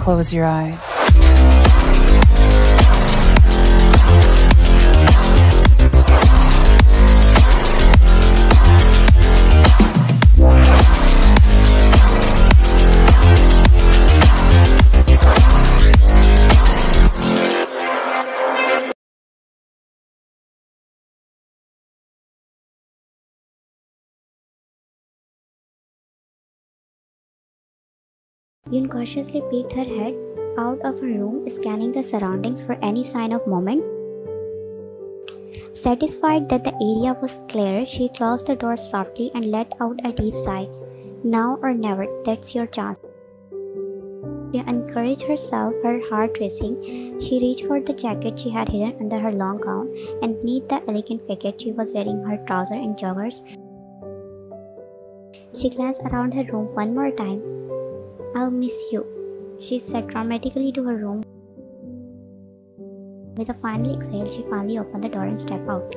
close your eyes. Yoon cautiously peeked her head out of her room, scanning the surroundings for any sign of movement. Satisfied that the area was clear, she closed the door softly and let out a deep sigh. Now or never, that's your chance. She encouraged herself, her heart racing. She reached for the jacket she had hidden under her long gown, and beneath the elegant jacket she was wearing her trousers and joggers. She glanced around her room one more time. "I'll miss you," she said dramatically to her room. With a final exhale, she finally opened the door and stepped out.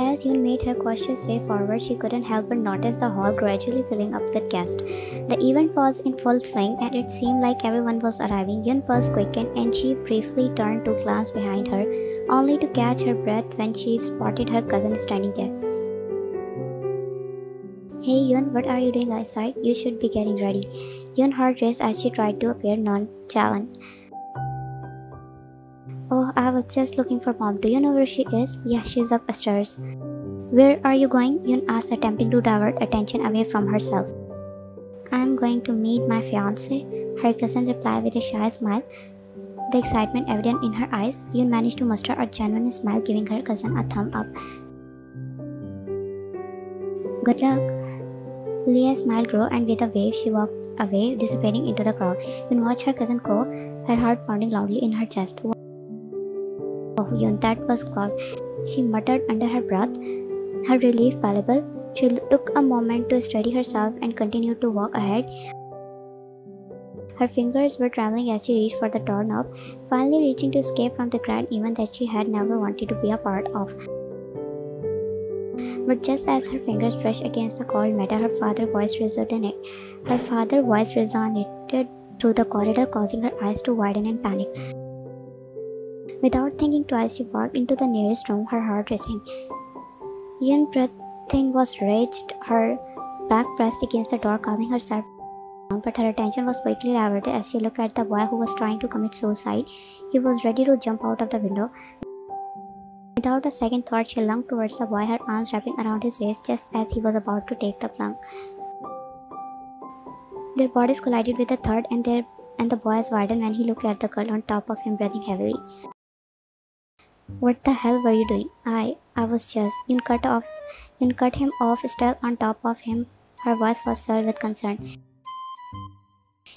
As Yoon made her cautious way forward, she couldn't help but notice the hall gradually filling up with guests. The event was in full swing, and it seemed like everyone was arriving. Yoon's pulse quickened, and she briefly turned to glance behind her, only to catch her breath when she spotted her cousin standing there. "Hey Yoon, what are you doing outside? You should be getting ready." Yoon's heart raced as she tried to appear nonchalant. "Oh, I was just looking for Mom. Do you know where she is?" "Yeah, she's upstairs." "Where are you going?" Yoon asked, attempting to divert attention away from herself. "I'm going to meet my fiancé," her cousin replied with a shy smile, the excitement evident in her eyes. Yoon managed to muster a genuine smile, giving her cousin a thumb up. "Good luck." Leah's smile grew, and with a wave she walked away, dissipating into the crowd. Yoon watched her cousin go, her heart pounding loudly in her chest. "Oh, Yoon, that was close," she muttered under her breath, her relief palpable. She took a moment to steady herself and continued to walk ahead. Her fingers were trembling as she reached for the doorknob, finally reaching to escape from the grand event that she had never wanted to be a part of. But just as her fingers brushed against the cold metal, her father's voice resonated through the corridor, causing her eyes to widen in panic. Without thinking twice, she walked into the nearest room, her heart racing. Yoon's breathing was raged, her back pressed against the door, calming herself down, but her attention was quickly diverted as she looked at the boy who was trying to commit suicide. He was ready to jump out of the window. Without a second thought, she lunged towards the boy, her arms wrapping around his waist just as he was about to take the plunge. Their bodies collided with a thud, and the boy's widened when he looked at the girl on top of him, breathing heavily. "What the hell were you doing?" I was just..." Yoon cut him off, still on top of him. Her voice was filled with concern.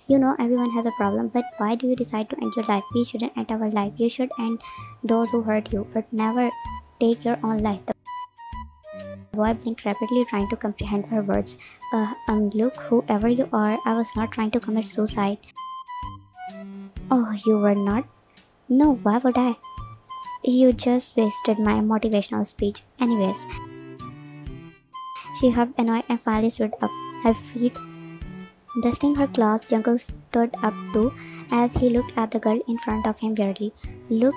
"You know, everyone has a problem, but why do you decide to end your life? We shouldn't end our life. You should end those who hurt you, but never take your own life." The boy blinked rapidly, trying to comprehend her words. Look, whoever you are, I was not trying to commit suicide." "Oh, you were not?" "No, why would I?" "You just wasted my motivational speech. Anyways." She huffed, annoyed, and finally stood up, her feet dusting her clothes. Jungkook stood up too as he looked at the girl in front of him weirdly. "Look."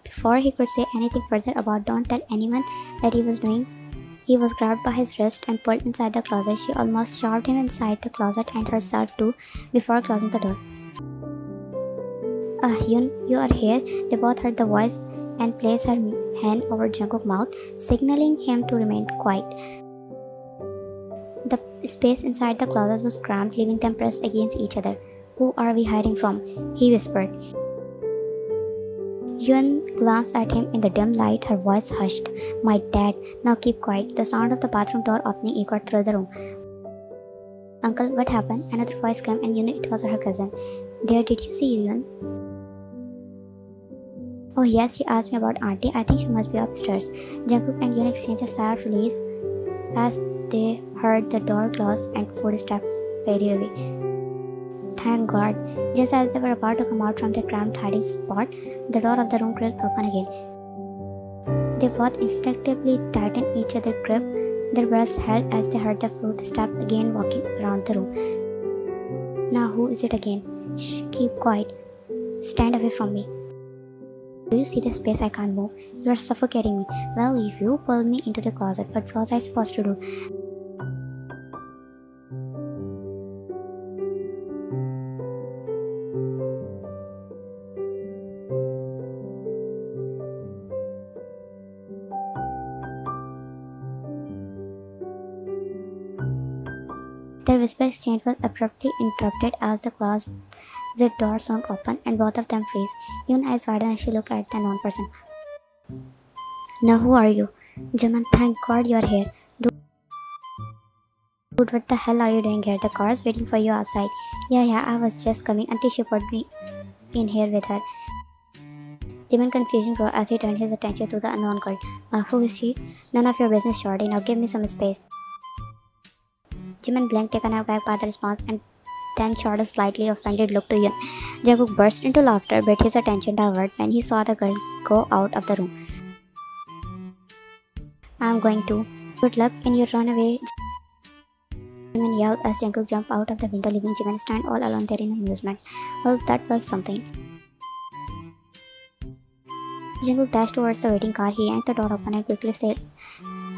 Before he could say anything further about "don't tell anyone" that he was doing, he was grabbed by his wrist and pulled inside the closet. She almost shoved him inside the closet and herself too before closing the door. "Yoon, you are here." They both heard the voice and placed her hand over Jungkook's mouth, signaling him to remain quiet. The space inside the closet was cramped, leaving them pressed against each other. "Who are we hiding from?" he whispered. Yoon glanced at him in the dim light, her voice hushed. "My dad." "Now keep quiet." The sound of the bathroom door opening echoed through the room. "Uncle, what happened?" Another voice came, and Yoon, it was her cousin. "Dear, did you see Yoon?" "Oh yes, she asked me about Auntie. I think she must be upstairs." Jungkook and Yoon exchanged a sigh of relief as they heard the door close and footsteps faded away. Thank God. Just as they were about to come out from their cramped hiding spot, the door of the room creaked open again. They both instinctively tightened each other's grip, Their breaths held as they heard the flute step again walking around the room. Now who is it again? Shh, keep quiet. Stand away from me. Do you see the space I can't move? You are suffocating me. Well, if you pull me into the closet, what was I supposed to do? Their whisper exchange was abruptly interrupted as the closet door swung open and both of them freeze. Even eyes widen as she looked at the known person. Now who are you? Jaman, thank God you're here. Dude, what the hell are you doing here? The car's waiting for you outside. Yeah, I was just coming until she put me in here with her. Jimin confusion grew as he turned his attention to the unknown girl. Who is she? None of your business, shorty. Now give me some space. Jimin blinked, taken aback by the response, and then shot a slightly offended look to Yun. Jungkook burst into laughter, but his attention diverted when he saw the girl go out of the room. I'm going to. Good luck, and you run away. Jimin yelled as Jungkook jumped out of the window, leaving Jimin stand all alone there in amusement. Well, that was something. Jungkook dashed towards the waiting car. He yanked the door open and quickly sailed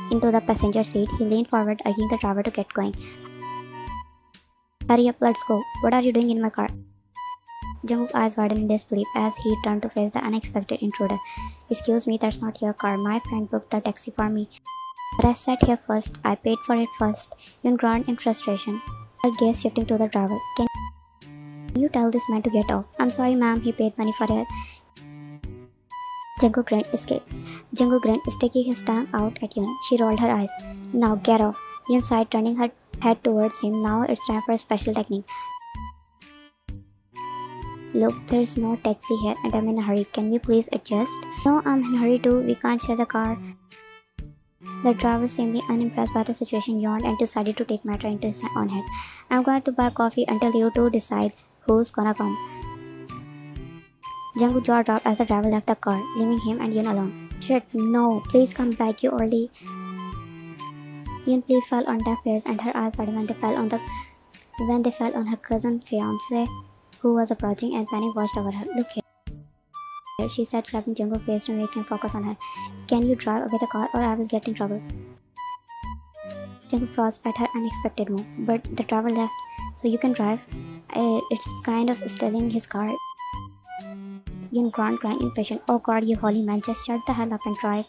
into the passenger seat. He leaned forward, urging the driver to get going. Hurry up, let's go. What are you doing in my car? Jungkook's eyes widened in disbelief as he turned to face the unexpected intruder. Excuse me, that's not your car. My friend booked the taxi for me. But I sat here first. I paid for it first. Yun groaned in frustration, her gaze shifting to the driver. Can you tell this man to get off? I'm sorry, ma'am. He paid money for it. Jungkook grinned, sticking his tongue out at Yun. She rolled her eyes. Now get off. Yun sighed, turning her head towards him. Now it's time for a special technique. Look, there's no taxi here and I'm in a hurry. Can we please adjust? No, I'm in a hurry too. We can't share the car. The driver, seemingly unimpressed by the situation, yawned and decided to take matter into his own hands. I'm going to buy coffee until you two decide who's gonna come. Jungkook's jaw dropped as the driver left the car, leaving him and Yun alone. Shit, no, please come back, you already. Yun plea fell on deaf ears and her eyes widened when they fell on her cousin fiance, who was approaching, and panic washed over her. Look here, she said, grabbing Jungkook's face to make him focus on her. Can you drive away the car or I will get in trouble? Jungkook froze at her unexpected move, but the driver left, so you can drive. It's kind of stealing his car. Yun groaned, crying impatient. Oh God, you holy man, just shut the hell up and drive.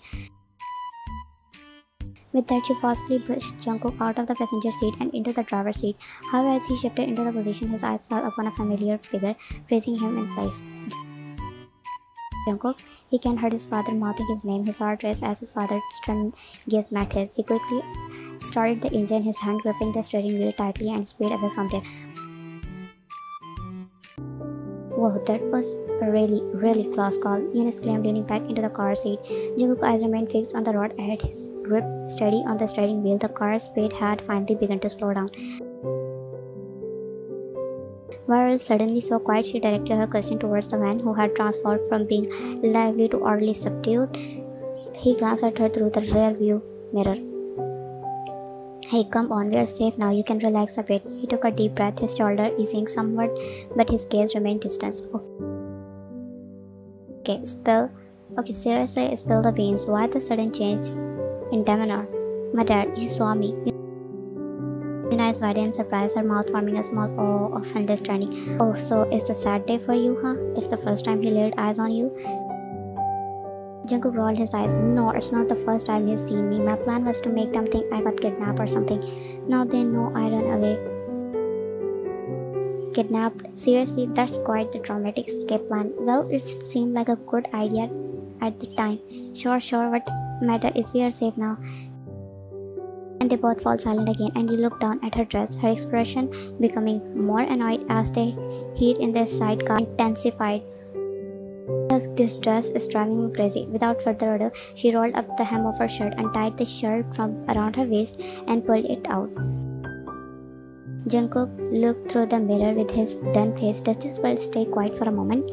With that, she forcefully pushed Jungkook out of the passenger seat and into the driver's seat. However, as he shifted into the position, his eyes fell upon a familiar figure, freezing him in place. Jungkook, he can heard his father mouthing his name. His heart raced as his father's stern gaze met his. He quickly started the engine, his hand gripping the steering wheel tightly, and sped away from there. Whoa, that was a really close call. Yun exclaimed, leaning back into the car seat. Jungkook's eyes remained fixed on the road ahead, his grip steady on the steering wheel. The car's speed had finally begun to slow down. Whereas suddenly so quiet, she directed her question towards the man who had transformed from being lively to oddly subdued. He glanced at her through the rear view mirror. Hey, come on, we are safe now. You can relax a bit. He took a deep breath, his shoulder easing somewhat, but his gaze remained distant. Okay, seriously, spill the beans. Why the sudden change in demeanor? My dad, he saw me. Yun eyes wide in surprise, her mouth forming a small O of understanding. Oh, so it's a sad day for you, huh? It's the first time he laid eyes on you? Jungkook rolled his eyes. No, it's not the first time he's seen me. My plan was to make them think I got kidnapped or something. Now they know I ran away. Kidnapped? Seriously, that's quite the dramatic escape plan. Well, it seemed like a good idea at the time. Sure, what matter is we are safe now. And they both fall silent again, and he looked down at her dress, her expression becoming more annoyed as the heat in their sidecar intensified. This dress is driving me crazy. Without further ado, she rolled up the hem of her shirt, untied the shirt from around her waist, and pulled it out. Jungkook looked through the mirror with his done face. Does this girl stay quiet for a moment?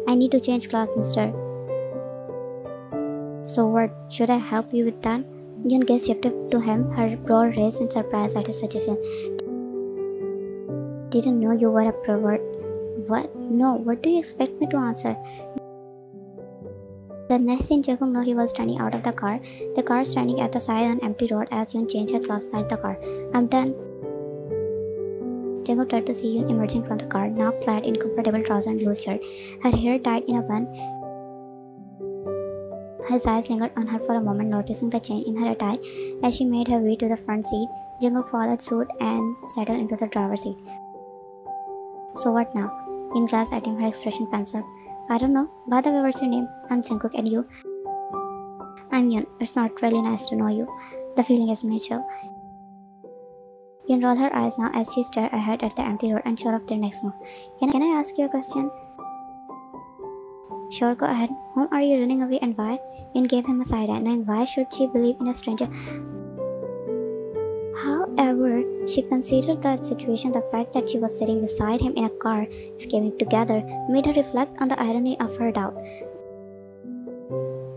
I need to change clothes, mister. So what? Should I help you with that? Yoon gaze shifted to him, her brow raised in surprise at his suggestion. Didn't know you were a pervert. What? No, what do you expect me to answer? The next scene, Jungkook knew he was standing out of the car standing at the side on an empty road as Yoon changed her clothes at the car. I'm done. Jungkook tried to see Yoon emerging from the car, now clad in comfortable trousers and loose shirt, her hair tied in a bun. His eyes lingered on her for a moment, noticing the change in her attire as she made her way to the front seat. Jungkook followed suit and settled into the driver's seat. So what now? Yoon glanced at him, her expression pensive. I don't know. By the way, what's your name? I'm Jungkook, and you? I'm Yoon. It's not really nice to know you. The feeling is mutual. Yoon rolled her eyes now as she stared ahead at the empty road, unsure of their next move. Can I ask you a question? Sure, go ahead. Whom are you running away and why? Yoon gave him a side eye, knowing why should she believe in a stranger. However, she considered the situation. The fact that she was sitting beside him in a car, escaping together, made her reflect on the irony of her doubt.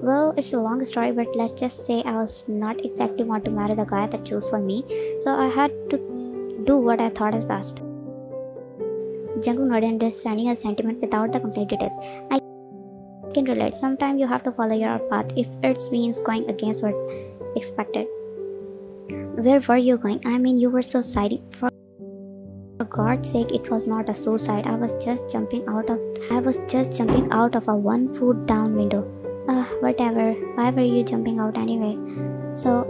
Well, it's a long story, but let's just say I was not exactly want to marry the guy that chose for me, so I had to do what I thought is best. Jungkook nodded, understanding her sentiment without the complete details. I can relate. Sometimes you have to follow your path if it means going against what expected. Where were you going? I mean, you were so excited. For God's sake, it was not a suicide. I was just jumping out of a 1 foot down window. Whatever. Why were you jumping out anyway? So,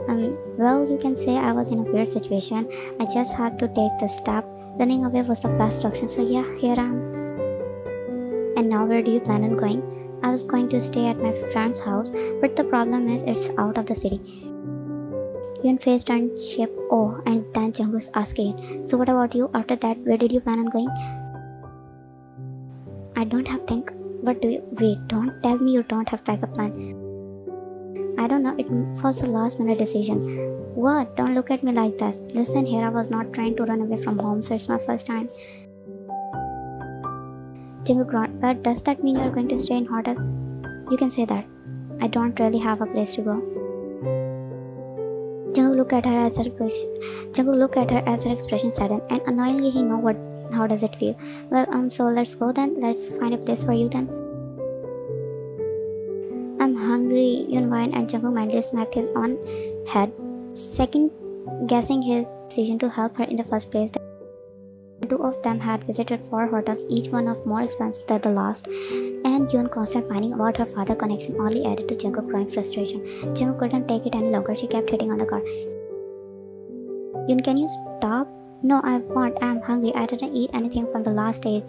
well, you can say I was in a weird situation. I just had to take the step. Running away was the best option. So yeah, here I am. And now where do you plan on going? I was going to stay at my friend's house, but the problem is it's out of the city. Yoon face turned shape and then Jungkook asked again. So what about you? After that, where did you plan on going? I don't have think. What do you? Wait, don't tell me you don't have backup plan. I don't know, it was a last minute decision. What? Don't look at me like that. Listen here, I was not trying to run away from home, so it's my first time. Jungkook groaned. But does that mean you are going to stay in hotel? You can say that. I don't really have a place to go. Jungkook looked at her as her expression saddened, and annoyingly he knew how does it feel. Well, so let's go then. Let's find a place for you then. I'm hungry, Yoon whined, and Jungkook mentally smacked his own head, second guessing his decision to help her in the first place. The two of them had visited 4 hotels, each one of more expensive than the last, and Yoon's constant whining about her father connection only added to Jungkook's growing frustration. Jungkook couldn't take it any longer. She kept hitting on the car. Yoon, can you stop? No, I won't. I'm hungry. I didn't eat anything from the last day.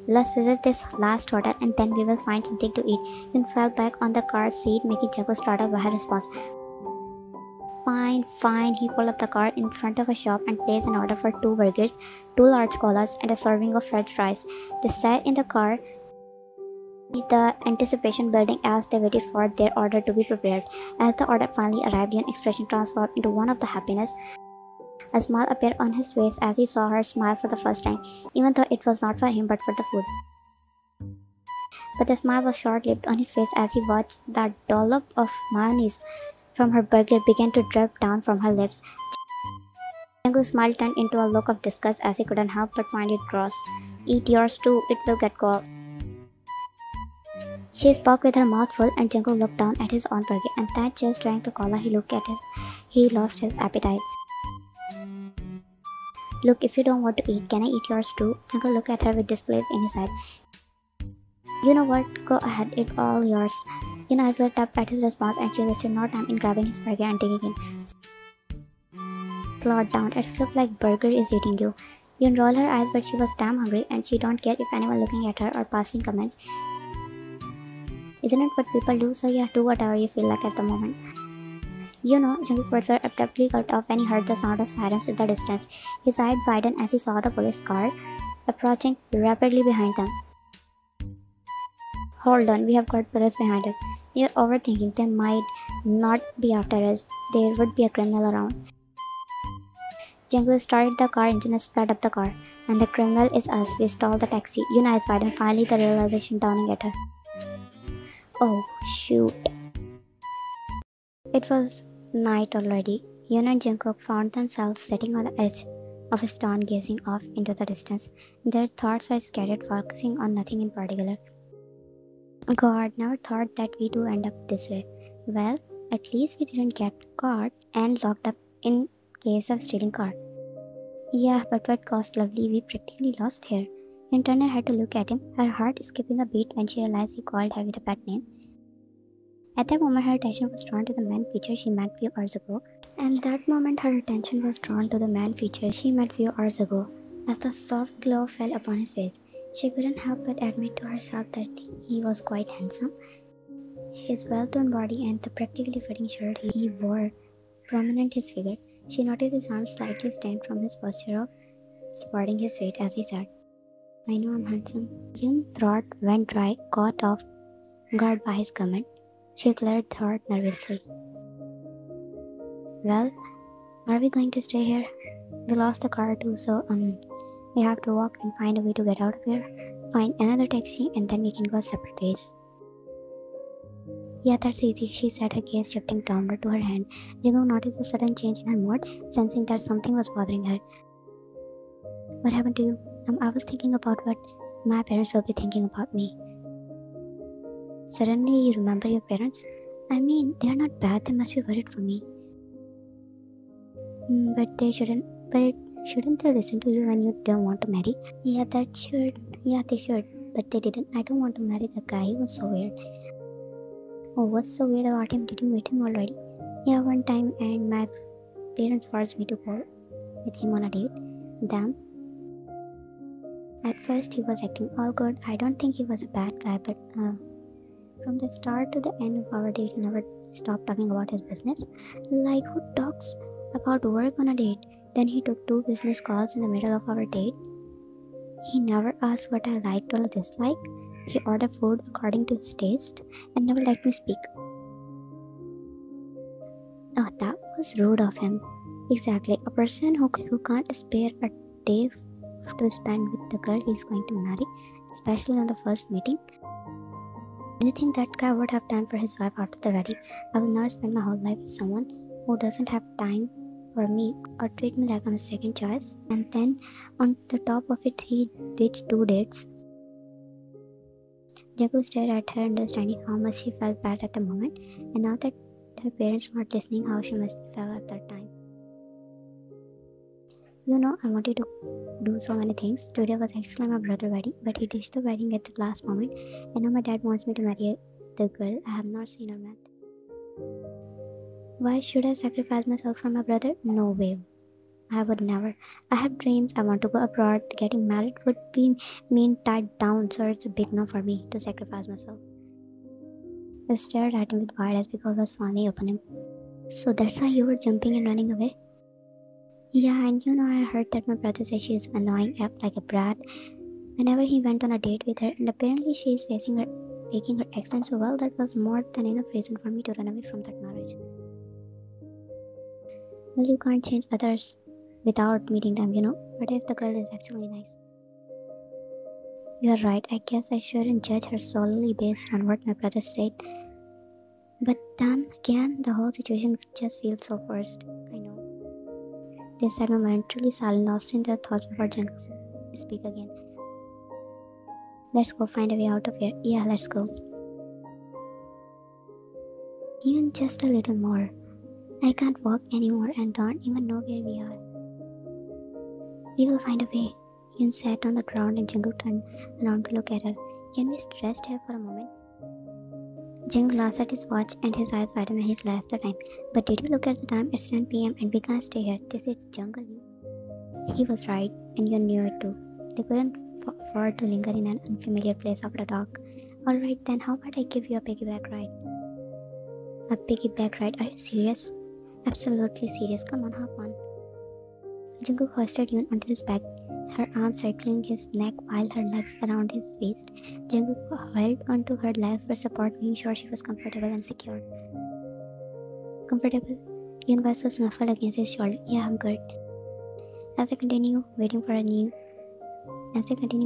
Let's visit this last hotel and then we will find something to eat. Yoon fell back on the car seat, making Jungkook start up her response. Fine. He pulled up the car in front of a shop and placed an order for 2 burgers, 2 large colas, and a serving of french fries. They sat in the car, the anticipation building as they waited for their order to be prepared. As the order finally arrived, Yoon's expression transformed into one of the happiness. A smile appeared on his face as he saw her smile for the first time, even though it was not for him but for the food. But the smile was short-lived on his face as he watched that dollop of mayonnaise from her burger begin to drip down from her lips. Jungkook's smile turned into a look of disgust as he couldn't help but find it gross. Eat yours too, it will get cold. She spoke with her mouth full, and Jungkook looked down at his own burger, and then just drank the cola. He lost his appetite. Look, if you don't want to eat, can I eat yours too? Jungkook looked at her with disbelief in his eyes. You know what? Go ahead, it's all yours. Yoon's eyes lit up at his response, and she wasted no time in grabbing his burger and digging in. Slow down, it looks like burger is eating you. Yoon rolled her eyes, but she was damn hungry, and she don't care if anyone looking at her or passing comments. Isn't it what people do? So yeah, do whatever you feel like at the moment. You know, Jungkook's words were abruptly cut off when he heard the sound of sirens in the distance. His eyes widened as he saw the police car approaching rapidly behind them. Hold on, we have got police behind us. You're overthinking. They might not be after us. There would be a criminal around. Jungkook started the car engine and sped up the car. And the criminal is us. We stalled the taxi. Yoon's eyes widened, finally the realization dawning at her. Oh, shoot. It was night already. Yoon and Jungkook found themselves sitting on the edge of a stone gazing off into the distance. Their thoughts were scattered, focusing on nothing in particular. God, never thought that we do end up this way. Well, at least we didn't get caught and locked up in case of stealing car. Yeah, but what cost Lovely we practically lost here. And Turner had to look at him, her heart skipping a beat when she realized he called her with a pet name. At that moment, her attention was drawn to the man feature she met few hours ago. As the soft glow fell upon his face, she couldn't help but admit to herself that he was quite handsome. His well-toned body and the practically fitting shirt he wore prominent his figure. She noticed his arms slightly strained from his posture of supporting his weight as he said, "I know I'm handsome." Yun's throat went dry, caught off guard by his comment. She glared through nervously. Well, are we going to stay here? We lost the car too, so we have to walk and find a way to get out of here. Find another taxi and then we can go separate ways. Yeah, that's easy, she said, her gaze shifting downward to her hand. Jungkook noticed a sudden change in her mood, sensing that something was bothering her. What happened to you? I was thinking about what my parents will be thinking about me. Suddenly you remember your parents? I mean, they are not bad, they must be worried for me. But shouldn't they listen to you when you don't want to marry? Yeah, they should. But they didn't. I don't want to marry the guy. He was so weird. Oh, what's so weird about him? Did you meet him already? Yeah, one time, and my parents forced me to go with him on a date. Damn. At first, he was acting all good. I don't think he was a bad guy, but from the start to the end of our date, he never stopped talking about his business. Like, who talks about work on a date? Then he took 2 business calls in the middle of our date. He never asked what I liked or disliked. He ordered food according to his taste and never let me speak. Oh, that was rude of him. Exactly, a person who can't spare a day to spend with the girl he's going to marry, especially on the first meeting. Do you think that guy would have time for his wife after the wedding? I will not spend my whole life with someone who doesn't have time for me or treat me like I'm a second choice. And then on the top of it, he ditched 2 dates. Jungkook stared at her, understanding how much she felt bad at the moment, and now that her parents weren't listening, how she must feel at that time. You know, I wanted to do so many things. Today was actually my brother's wedding, but he ditched the wedding at the last moment, and now my dad wants me to marry the girl I have not seen or met. Why should I sacrifice myself for my brother? No way. I would never. I have dreams. I want to go abroad. Getting married would mean tied down, so it's a big no for me to sacrifice myself. I stared at him with wide eyes because I was finally upon him. So that's why you were jumping and running away? Yeah, and you know, I heard that my brother says she is annoying, act like a brat whenever he went on a date with her, and apparently she is faking her accent so well that was more than enough reason for me to run away from that marriage. Well, you can't change others without meeting them, you know. What if the girl is actually nice? You're right, I guess I shouldn't judge her solely based on what my brother said. But then again, the whole situation just feels so forced. I know. They sat momentarily silent, lost in their thoughts before Jungkook speak again. Let's go find a way out of here. Yeah, let's go. Even just a little more. I can't walk anymore and don't even know where we are. We will find a way. Yoon sat on the ground and Jungkook turned around to look at her. Can we rest here for a moment? Jungkook glanced at his watch and his eyes widened when he realized the time. But did you look at the time? It's 10 p.m. and we can't stay here. This is jungle. He was right, and you knew it too. They couldn't afford to linger in an unfamiliar place after dark. Alright then, how about I give you a piggyback ride? A piggyback ride? Are you serious? Absolutely serious. Come on, hop on. Jungkook hoisted Yoon onto his back, her arms circling his neck while her legs around his waist. Jungkook held onto her legs for support, making sure she was comfortable and secure. Comfortable? Yoon was muffled against his shoulder. Yeah, I'm good. As they continue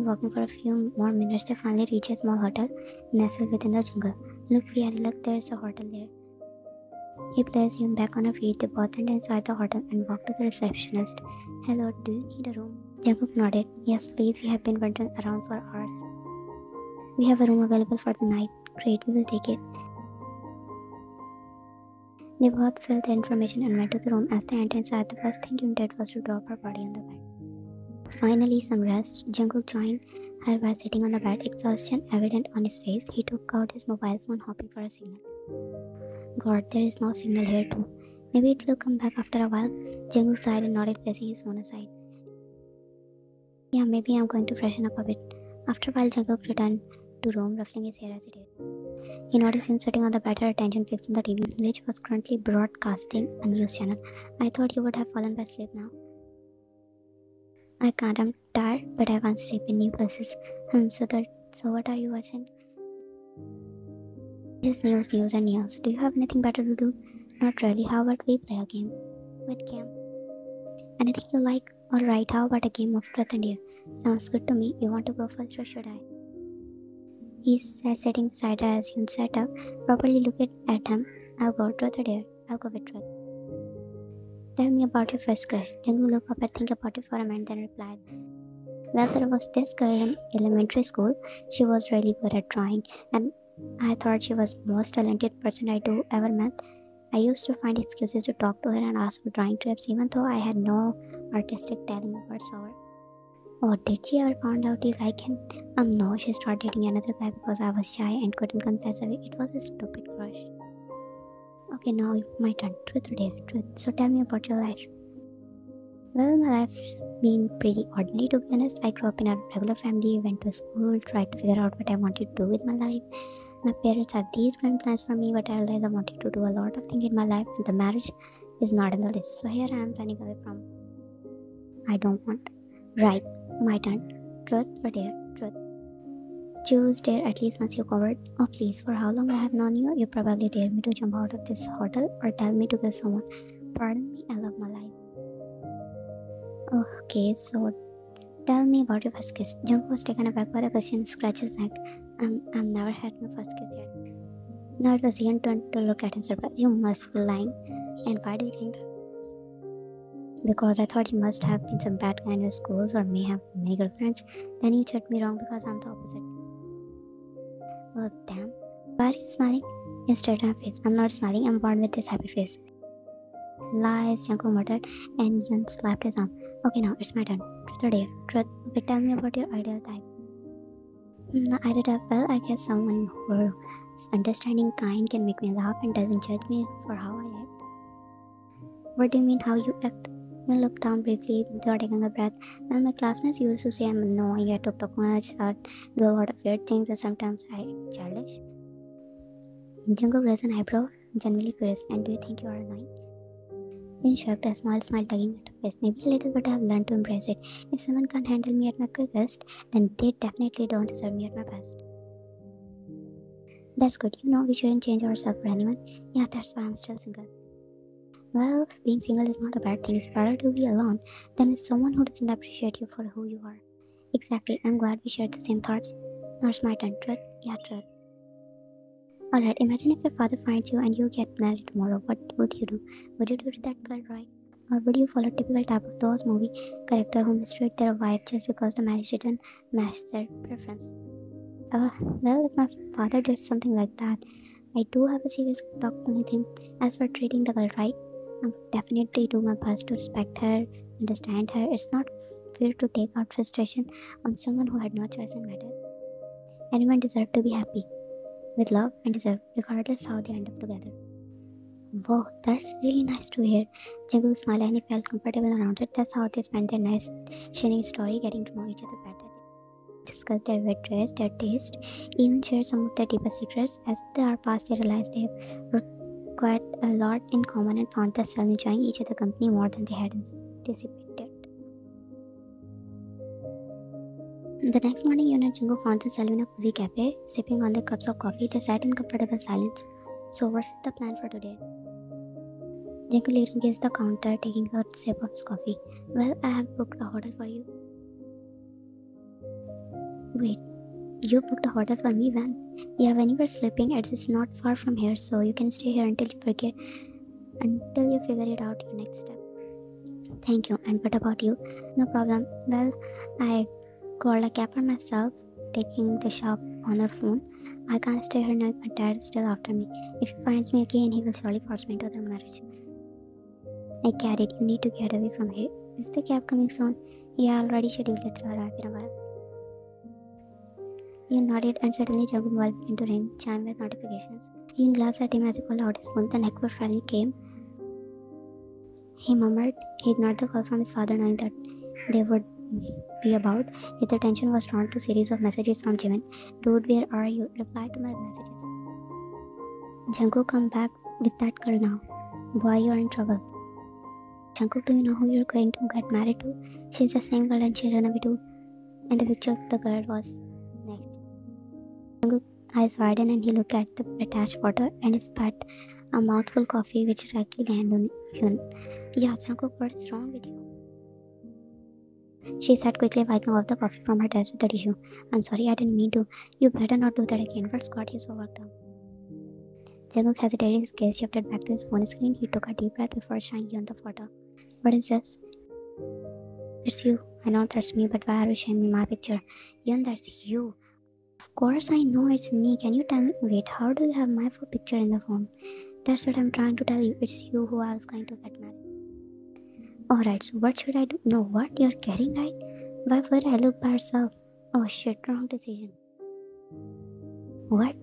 walking for a few more minutes, they finally reach a small hotel nestled within the jungle. Look, there's a hotel there. He placed him back on her feet. They both went inside the hotel and walked to the receptionist. Hello, do you need a room? Jungkook nodded. Yes, please. We have been wandering around for hours. We have a room available for the night. Great, we will take it. They both filled the information and went to the room. As they entered inside, the first thing Yoon did was to drop her body on the bed. Finally, some rest. Jungkook joined her by sitting on the bed, exhaustion evident on his face. He took out his mobile phone, hoping for a signal. God, there is no signal here too. Maybe it will come back after a while. Jungkook sighed and nodded, placing his phone aside. Yeah, maybe I'm going to freshen up a bit. After a while, Jungkook returned to room, ruffling his hair as he did. He noticed him sitting on the bed, her attention fixed on the TV, which was currently broadcasting a news channel. I thought you would have fallen by sleep now. I can't, I'm tired, but I can't sleep in new places. So what are you watching? Just news and news. Do you have anything better to do? Not really. How about we play a game? What game? Anything you like? Alright, how about a game of truth and dare? Sounds good to me. You want to go first or should I? He said, sitting beside her as Yoon sat up, properly looking at him. I'll go truth or dare. I'll go with truth. Tell me about your first crush. Jungkook looked up and think about it for a minute, then replied. Well, there was this girl in elementary school. She was really good at drawing, and I thought she was the most talented person I ever met. I used to find excuses to talk to her and ask for drawing trips, even though I had no artistic talent whatsoever. Oh, did she ever find out you like him? No, she started dating another guy because I was shy and couldn't confess away. It was a stupid crush. Okay, now my turn. Truth or dare? Truth. So tell me about your life. Well, my life's been pretty ordinary to be honest. I grew up in a regular family, went to school, tried to figure out what I wanted to do with my life. My parents had these grand plans for me, but I realized I wanted to do a lot of things in my life, and the marriage is not on the list. So here I am running away from I don't want. Right, my turn. Truth or dare? Truth. Choose dare at least once you covered. Oh please, for how long I have known you, you probably dare me to jump out of this hotel or tell me to kill someone. Pardon me, I love my life. Okay, so tell me about your first kiss. Jungkook was taken aback by the question, scratched his neck. I've never had my first kiss yet. Now it was Ian's turn to look at him surprised. You must be lying. And why do you think that? Because I thought you must have been some bad guy in your schools or may have many girlfriends. Then you judged me wrong because I'm the opposite. Well, damn. Why are you smiling? You straighten her face. I'm not smiling. I'm born with this happy face. Lies, Jungkook muttered, and Yun slapped his arm. Okay, now it's my turn. Truth or dare? Truth. Okay, tell me about your ideal type. I did up well. I guess someone who's understanding, kind, can make me laugh, and doesn't judge me for how I act. What do you mean, how you act? I looked down briefly without taking a breath. Well, my classmates used to say I'm annoying, I talk much, I do a lot of weird things, and sometimes I act childish. Jungkook raised an eyebrow, genuinely curious. And do you think you are annoying? Then shrugged, a smile tugging at her face. Maybe a little, but I've learned to embrace it. If someone can't handle me at my quickest, then they definitely don't deserve me at my best. That's good. We shouldn't change ourselves for anyone. Yeah, that's why I'm still single. Well, being single is not a bad thing. It's better to be alone than with someone who doesn't appreciate you for who you are. Exactly. I'm glad we shared the same thoughts. Now it's my turn. Truth? Yeah, truth. Alright, imagine if your father finds you and you get married tomorrow. What would you do? Would you do that girl right? Or would you follow typical type of those movie character who mistreat their wife just because the marriage didn't match their preference? Well, if my father did something like that, I do have a serious talk with him. As for treating the girl right, I would definitely do my best to respect her, understand her. It's not fair to take out frustration on someone who had no choice in matter. Anyone deserves to be happy, with love and deserve, regardless how they end up together. Wow, that's really nice to hear. Jungkook smiled and he felt comfortable around it. That's how they spent their night sharing story, getting to know each other better. They discussed their weird dress, their taste, even shared some of their deepest secrets. As the hour passed, they realized they were quite a lot in common and found themselves enjoying each other's company more than they had anticipated. The next morning, Yoon and Jungkook found themselves in a cozy cafe, sipping on their cups of coffee. They sat in comfortable silence. So, what's the plan for today? Jungkook leaned against the counter, taking a sip of his coffee. Well, I have booked a hotel for you. Wait, you booked a hotel for me when? Yeah, when you were sleeping, it's not far from here, so you can stay here until you until you figure it out your next step. Thank you. And what about you? No problem. Well, I called a cab for myself, taking the shop on her phone. I can't stay here now. My dad is still after me. If he finds me again, he will surely force me into the marriage. I get it. You need to get away from here. Is the cab coming soon? Yeah, already scheduled it to arrive in a while. You nodded and suddenly Jungkook bulb began to ring, chime with notifications. Yoon glanced at him as he pulled out his phone. The network finally came. He murmured. He ignored the call from his father, knowing that they would be about. His attention was drawn to a series of messages from Jimin. Dude, where are you? Reply to my messages. Jungkook, come back with that girl now. Boy, you're in trouble. Jungkook, do you know who you're going to get married to? She's the same girl and she ran away too. And the picture of the girl was next. Jungkook's eyes widened and he looked at the attached photo and he spat a mouthful of coffee which directly landed on Yoon. Yeah, Jungkook, what is wrong with you? She said quickly, wiping off the coffee from her desk with the tissue. I'm sorry, I didn't mean to. You better not do that again. What's got you so worked up? Jungkook hesitated, his gaze shifted back to his phone screen. He took a deep breath before shining Yoon the photo. What is this? It's you. I know that's me, but why are you showing me my picture? Yoon, that's you. Of course I know it's me. Can you tell me? Wait, how do you have my picture in the phone? That's what I'm trying to tell you. It's you who I was going to get married. Alright, so what should I do? No, what? You're getting right? Why would I look by herself? Oh shit, wrong decision. What?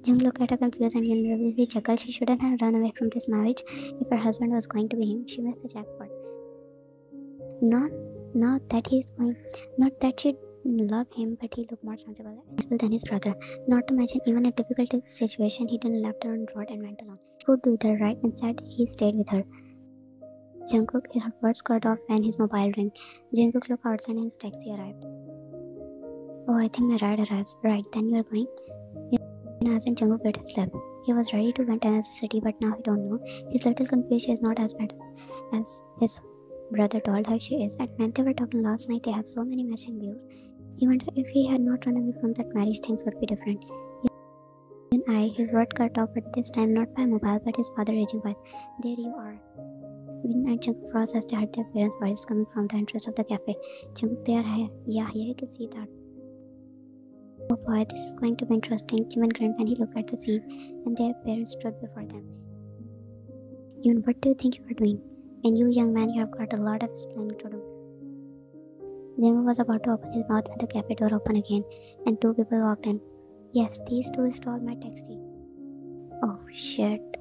Jung looked at her confused and nervously chuckled. She shouldn't have run away from this marriage if her husband was going to be him. She missed the jackpot. Not that she'd love him, but he looked more sensible than his brother. Not to mention, even in a difficult situation, he didn't left her on the road and went alone. He could do the right. Instead, he stayed with her. Jungkook, her words cut off when his mobile rang. Jungkook looked outside and his taxi arrived. Oh, I think my ride arrives. Right, then you're going? And Jungkook bit his lip. He was ready to enter another city, but now he don't know. He's little confused. She is not as bad as his brother told her she is. And when they were talking last night, they have so many matching views. He wondered if he had not run away from that marriage, things would be different. His word cut off, but this time not by mobile, but his father raging voice. There you are. Win and Jungkook froze as they heard their parents' voices coming from the entrance of the cafe. Jungkook, they are here. Yeah, you can see that. Oh boy, this is going to be interesting. Jimin grinned when he looked at the scene, and their parents stood before them. Yoon, what do you think you are doing? And you, young man, you have got a lot of explaining to do. Jungkook was about to open his mouth when the cafe door opened again, and two people walked in. Yes, these two stole my taxi. Oh shit.